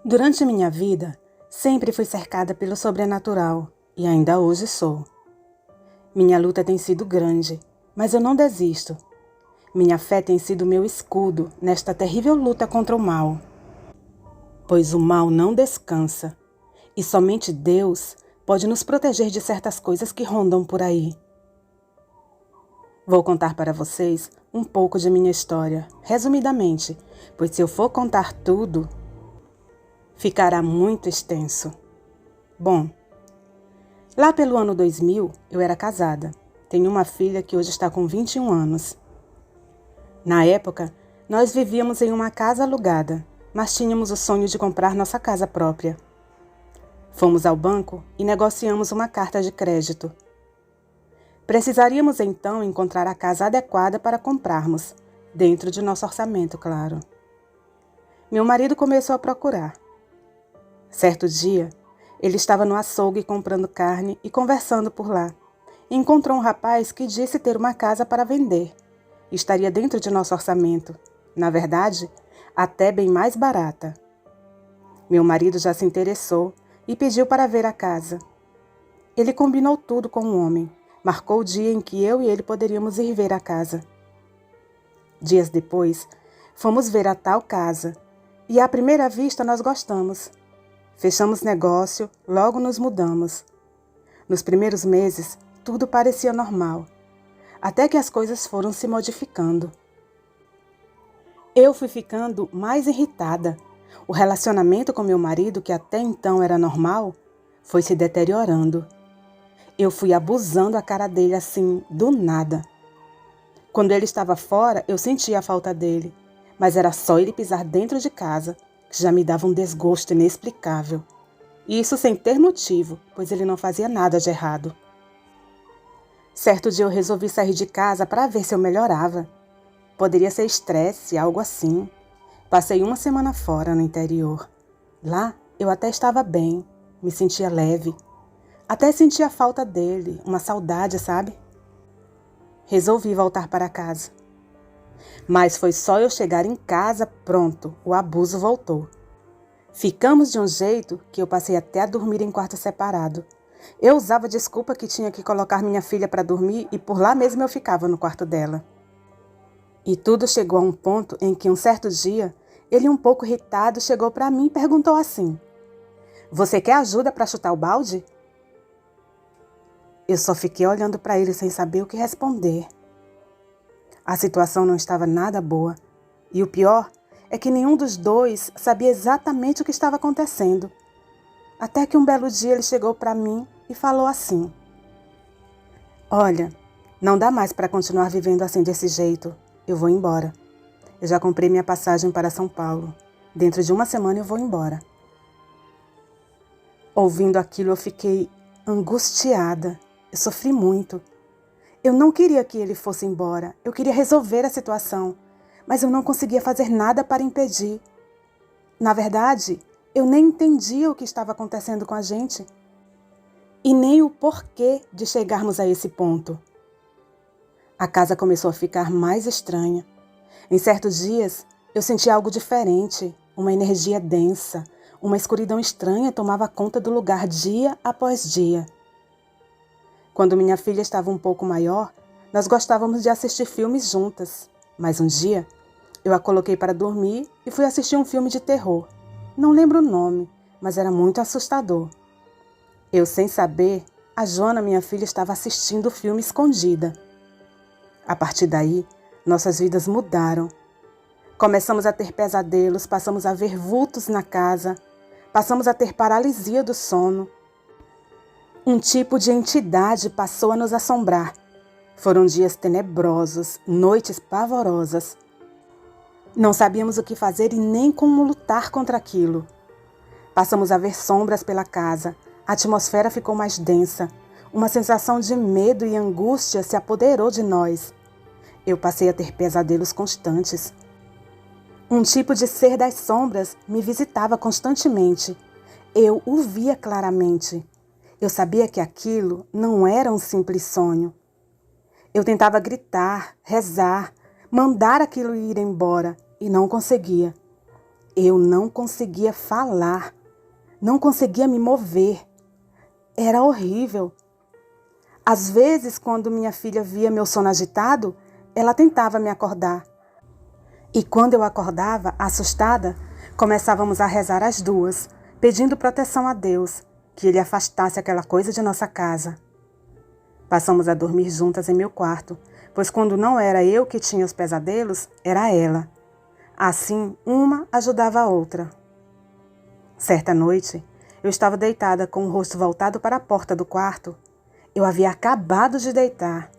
Durante minha vida, sempre fui cercada pelo sobrenatural e ainda hoje sou. Minha luta tem sido grande, mas eu não desisto. Minha fé tem sido meu escudo nesta terrível luta contra o mal. Pois o mal não descansa e somente Deus pode nos proteger de certas coisas que rondam por aí. Vou contar para vocês um pouco de minha história, resumidamente, pois se eu for contar tudo, ficará muito extenso. Bom, lá pelo ano 2000, eu era casada. Tenho uma filha que hoje está com 21 anos. Na época, nós vivíamos em uma casa alugada, mas tínhamos o sonho de comprar nossa casa própria. Fomos ao banco e negociamos uma carta de crédito. Precisaríamos então encontrar a casa adequada para comprarmos, dentro de nosso orçamento, claro. Meu marido começou a procurar. Certo dia, ele estava no açougue comprando carne e conversando por lá. Encontrou um rapaz que disse ter uma casa para vender. Estaria dentro de nosso orçamento. Na verdade, até bem mais barata. Meu marido já se interessou e pediu para ver a casa. Ele combinou tudo com o homem. Marcou o dia em que eu e ele poderíamos ir ver a casa. Dias depois, fomos ver a tal casa. E à primeira vista nós gostamos. Fechamos negócio, logo nos mudamos. Nos primeiros meses, tudo parecia normal, até que as coisas foram se modificando. Eu fui ficando mais irritada. O relacionamento com meu marido, que até então era normal, foi se deteriorando. Eu fui abusando a cara dele assim, do nada. Quando ele estava fora, eu sentia a falta dele, mas era só ele pisar dentro de casa, que já me dava um desgosto inexplicável. E isso sem ter motivo, pois ele não fazia nada de errado. Certo dia eu resolvi sair de casa para ver se eu melhorava. Poderia ser estresse, algo assim. Passei uma semana fora no interior. Lá eu até estava bem, me sentia leve. Até sentia a falta dele, uma saudade, sabe? Resolvi voltar para casa. Mas foi só eu chegar em casa, pronto, o abuso voltou. Ficamos de um jeito que eu passei até a dormir em quarto separado. Eu usava a desculpa que tinha que colocar minha filha para dormir e por lá mesmo eu ficava no quarto dela. E tudo chegou a um ponto em que um certo dia, ele um pouco irritado chegou para mim e perguntou assim: "Você quer ajuda para chutar o balde?" Eu só fiquei olhando para ele sem saber o que responder. A situação não estava nada boa. E o pior é que nenhum dos dois sabia exatamente o que estava acontecendo. Até que um belo dia ele chegou para mim e falou assim: "Olha, não dá mais para continuar vivendo assim desse jeito. Eu vou embora. Eu já comprei minha passagem para São Paulo. Dentro de uma semana eu vou embora." Ouvindo aquilo eu fiquei angustiada. Eu sofri muito. Eu não queria que ele fosse embora. Eu queria resolver a situação, mas eu não conseguia fazer nada para impedir. Na verdade, eu nem entendia o que estava acontecendo com a gente e nem o porquê de chegarmos a esse ponto. A casa começou a ficar mais estranha. Em certos dias, eu sentia algo diferente, uma energia densa, uma escuridão estranha tomava conta do lugar dia após dia. Quando minha filha estava um pouco maior, nós gostávamos de assistir filmes juntas. Mas um dia, eu a coloquei para dormir e fui assistir um filme de terror. Não lembro o nome, mas era muito assustador. Eu, sem saber, a Joana, minha filha, estava assistindo o filme escondida. A partir daí, nossas vidas mudaram. Começamos a ter pesadelos, passamos a ver vultos na casa, passamos a ter paralisia do sono. Um tipo de entidade passou a nos assombrar. Foram dias tenebrosos, noites pavorosas. Não sabíamos o que fazer e nem como lutar contra aquilo. Passamos a ver sombras pela casa. A atmosfera ficou mais densa. Uma sensação de medo e angústia se apoderou de nós. Eu passei a ter pesadelos constantes. Um tipo de ser das sombras me visitava constantemente. Eu o via claramente. Eu sabia que aquilo não era um simples sonho. Eu tentava gritar, rezar, mandar aquilo ir embora e não conseguia. Eu não conseguia falar, não conseguia me mover. Era horrível. Às vezes, quando minha filha via meu sono agitado, ela tentava me acordar. E quando eu acordava, assustada, começávamos a rezar as duas, pedindo proteção a Deus, que Ele afastasse aquela coisa de nossa casa. Passamos a dormir juntas em meu quarto, pois quando não era eu que tinha os pesadelos, era ela. Assim, uma ajudava a outra. Certa noite, eu estava deitada com o rosto voltado para a porta do quarto. Eu havia acabado de deitar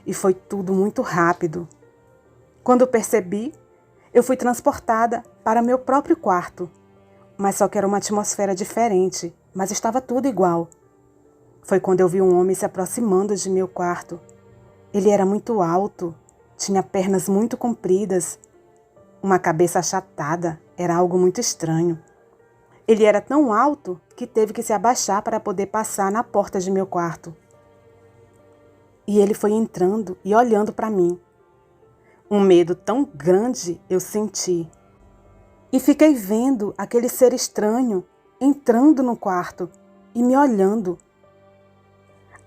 e foi tudo muito rápido. Quando percebi, eu fui transportada para meu próprio quarto, mas só que era uma atmosfera diferente, mas estava tudo igual. Foi quando eu vi um homem se aproximando de meu quarto. Ele era muito alto, tinha pernas muito compridas, uma cabeça achatada, era algo muito estranho. Ele era tão alto que teve que se abaixar para poder passar na porta de meu quarto. E ele foi entrando e olhando para mim. Um medo tão grande eu senti. E fiquei vendo aquele ser estranho entrando no quarto e me olhando.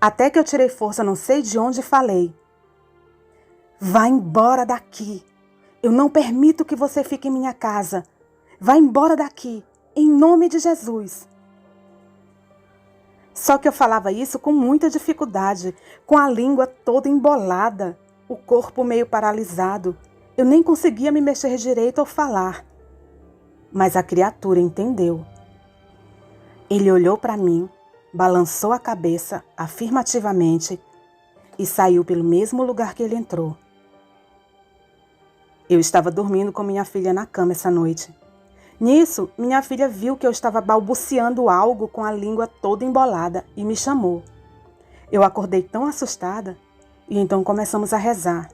Até que eu tirei força, não sei de onde, e falei: "Vá embora daqui. Eu não permito que você fique em minha casa. Vá embora daqui, em nome de Jesus." Só que eu falava isso com muita dificuldade, com a língua toda embolada, o corpo meio paralisado. Eu nem conseguia me mexer direito ou falar. Mas a criatura entendeu. Ele olhou para mim, balançou a cabeça afirmativamente e saiu pelo mesmo lugar que ele entrou. Eu estava dormindo com minha filha na cama essa noite. Nisso, minha filha viu que eu estava balbuciando algo com a língua toda embolada e me chamou. Eu acordei tão assustada e então começamos a rezar.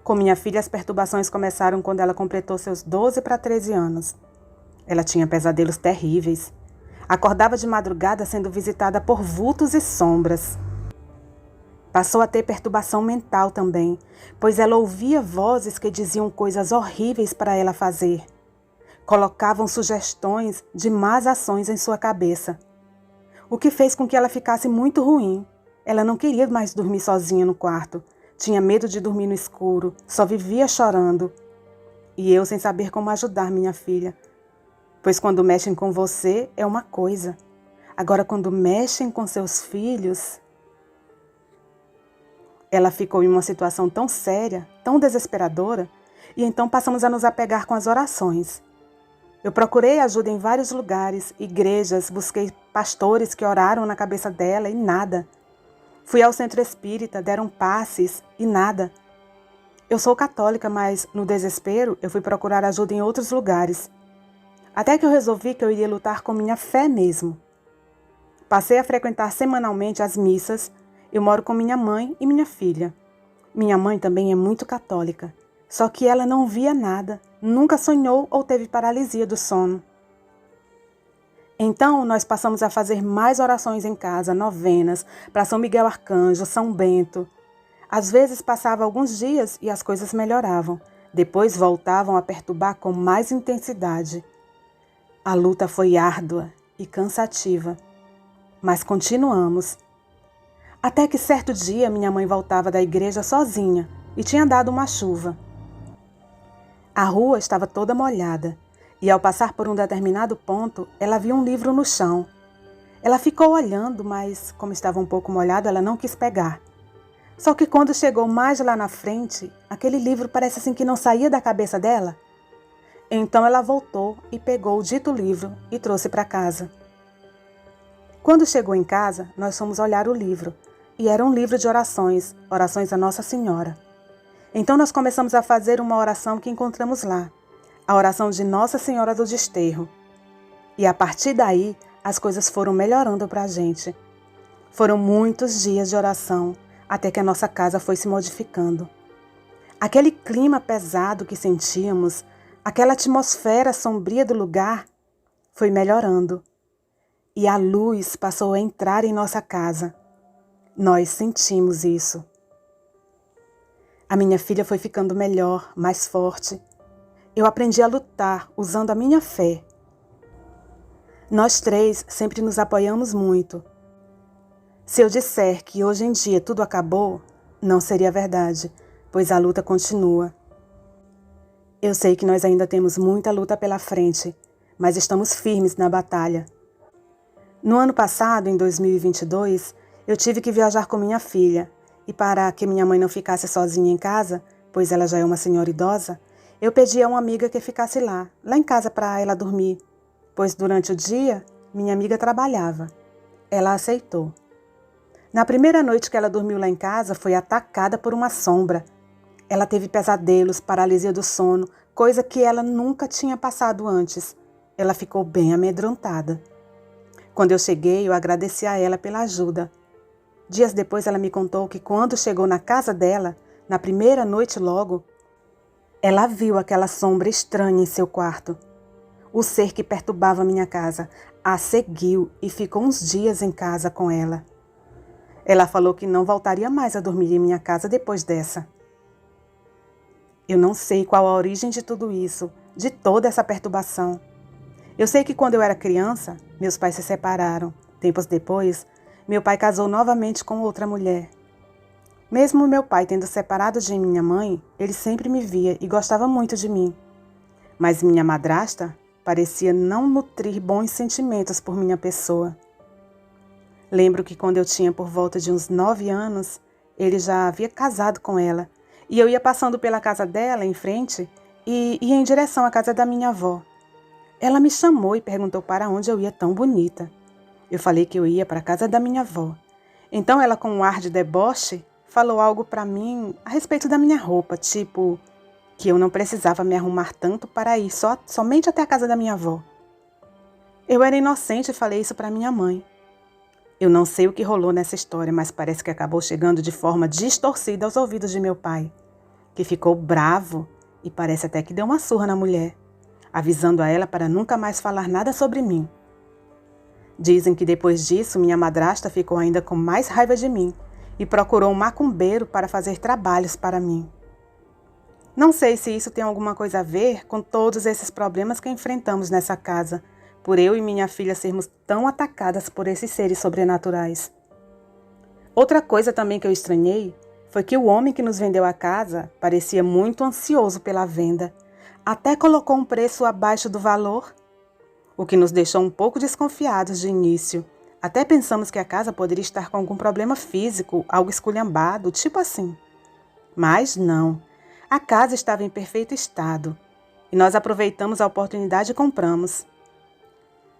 Com minha filha, as perturbações começaram quando ela completou seus 12 para 13 anos. Ela tinha pesadelos terríveis. Acordava de madrugada sendo visitada por vultos e sombras. Passou a ter perturbação mental também, pois ela ouvia vozes que diziam coisas horríveis para ela fazer. Colocavam sugestões de más ações em sua cabeça, o que fez com que ela ficasse muito ruim. Ela não queria mais dormir sozinha no quarto, tinha medo de dormir no escuro, só vivia chorando. E eu sem saber como ajudar minha filha, pois quando mexem com você é uma coisa, agora quando mexem com seus filhos... Ela ficou em uma situação tão séria, tão desesperadora, e então passamos a nos apegar com as orações. Eu procurei ajuda em vários lugares, igrejas, busquei pastores que oraram na cabeça dela e nada. Fui ao centro espírita, deram passes e nada. Eu sou católica, mas no desespero eu fui procurar ajuda em outros lugares. Até que eu resolvi que eu iria lutar com minha fé mesmo. Passei a frequentar semanalmente as missas. Eu moro com minha mãe e minha filha. Minha mãe também é muito católica, só que ela não via nada, nunca sonhou ou teve paralisia do sono. Então, nós passamos a fazer mais orações em casa, novenas, para São Miguel Arcanjo, São Bento. Às vezes passava alguns dias e as coisas melhoravam, depois voltavam a perturbar com mais intensidade. A luta foi árdua e cansativa, mas continuamos. Até que certo dia minha mãe voltava da igreja sozinha e tinha dado uma chuva. A rua estava toda molhada e ao passar por um determinado ponto, ela viu um livro no chão. Ela ficou olhando, mas como estava um pouco molhado, ela não quis pegar. Só que quando chegou mais lá na frente, aquele livro parece assim que não saía da cabeça dela. Então ela voltou e pegou o dito livro e trouxe para casa. Quando chegou em casa, nós fomos olhar o livro. E era um livro de orações, orações a Nossa Senhora. Então nós começamos a fazer uma oração que encontramos lá, a oração de Nossa Senhora do Desterro. E a partir daí, as coisas foram melhorando para a gente. Foram muitos dias de oração, até que a nossa casa foi se modificando. Aquele clima pesado que sentíamos, aquela atmosfera sombria do lugar, foi melhorando. E a luz passou a entrar em nossa casa. Nós sentimos isso. A minha filha foi ficando melhor, mais forte. Eu aprendi a lutar usando a minha fé. Nós três sempre nos apoiamos muito. Se eu disser que hoje em dia tudo acabou, não seria verdade, pois a luta continua. Eu sei que nós ainda temos muita luta pela frente, mas estamos firmes na batalha. No ano passado, em 2022, eu tive que viajar com minha filha, e para que minha mãe não ficasse sozinha em casa, pois ela já é uma senhora idosa, eu pedi a uma amiga que ficasse lá em casa para ela dormir, pois durante o dia minha amiga trabalhava. Ela aceitou. Na primeira noite que ela dormiu lá em casa, foi atacada por uma sombra. Ela teve pesadelos, paralisia do sono, coisa que ela nunca tinha passado antes. Ela ficou bem amedrontada. Quando eu cheguei, eu agradeci a ela pela ajuda. Dias depois, ela me contou que quando chegou na casa dela, na primeira noite logo, ela viu aquela sombra estranha em seu quarto. O ser que perturbava minha casa a seguiu e ficou uns dias em casa com ela. Ela falou que não voltaria mais a dormir em minha casa depois dessa. Eu não sei qual a origem de tudo isso, de toda essa perturbação. Eu sei que quando eu era criança, meus pais se separaram. Tempos depois, meu pai casou novamente com outra mulher. Mesmo meu pai tendo separado de minha mãe, ele sempre me via e gostava muito de mim. Mas minha madrasta parecia não nutrir bons sentimentos por minha pessoa. Lembro que quando eu tinha por volta de uns 9 anos, ele já havia casado com ela, e eu ia passando pela casa dela em frente e ia em direção à casa da minha avó. Ela me chamou e perguntou para onde eu ia tão bonita. Eu falei que eu ia para a casa da minha avó. Então ela, com um ar de deboche, falou algo para mim a respeito da minha roupa, tipo que eu não precisava me arrumar tanto para ir somente até a casa da minha avó. Eu era inocente e falei isso para minha mãe. Eu não sei o que rolou nessa história, mas parece que acabou chegando de forma distorcida aos ouvidos de meu pai, que ficou bravo e parece até que deu uma surra na mulher, avisando a ela para nunca mais falar nada sobre mim. Dizem que depois disso minha madrasta ficou ainda com mais raiva de mim e procurou um macumbeiro para fazer trabalhos para mim. Não sei se isso tem alguma coisa a ver com todos esses problemas que enfrentamos nessa casa, por eu e minha filha sermos tão atacadas por esses seres sobrenaturais. Outra coisa também que eu estranhei foi que o homem que nos vendeu a casa parecia muito ansioso pela venda, até colocou um preço abaixo do valor, o que nos deixou um pouco desconfiados de início. Até pensamos que a casa poderia estar com algum problema físico, algo esculhambado, tipo assim. Mas não, a casa estava em perfeito estado e nós aproveitamos a oportunidade e compramos.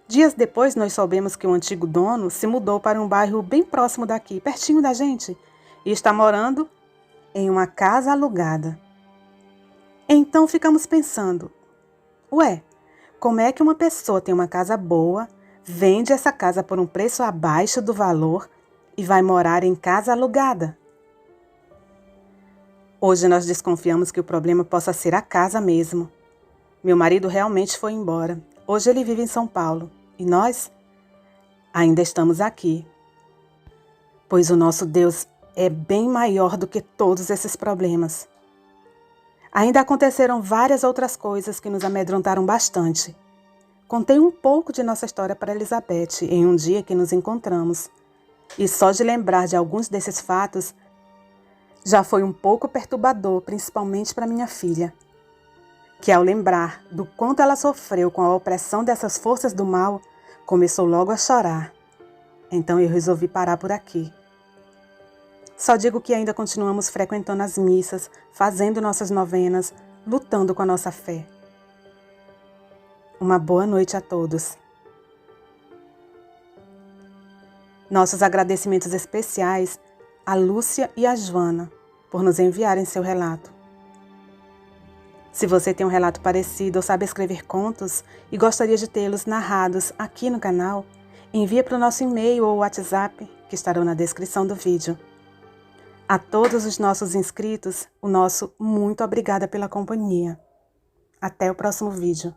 Dias depois, nós soubemos que o antigo dono se mudou para um bairro bem próximo daqui, pertinho da gente, e está morando em uma casa alugada. Então ficamos pensando, ué, como é que uma pessoa tem uma casa boa, vende essa casa por um preço abaixo do valor e vai morar em casa alugada? Hoje nós desconfiamos que o problema possa ser a casa mesmo. Meu marido realmente foi embora. Hoje ele vive em São Paulo. E nós ainda estamos aqui. Pois o nosso Deus é bem maior do que todos esses problemas. Ainda aconteceram várias outras coisas que nos amedrontaram bastante. Contei um pouco de nossa história para Elizabeth em um dia que nos encontramos. E só de lembrar de alguns desses fatos, já foi um pouco perturbador, principalmente para minha filha, que ao lembrar do quanto ela sofreu com a opressão dessas forças do mal, começou logo a chorar. Então eu resolvi parar por aqui. Só digo que ainda continuamos frequentando as missas, fazendo nossas novenas, lutando com a nossa fé. Uma boa noite a todos. Nossos agradecimentos especiais a Lúcia e a Joana por nos enviarem seu relato. Se você tem um relato parecido ou sabe escrever contos e gostaria de tê-los narrados aqui no canal, envie para o nosso e-mail ou WhatsApp, que estarão na descrição do vídeo. A todos os nossos inscritos, o nosso muito obrigada pela companhia. Até o próximo vídeo.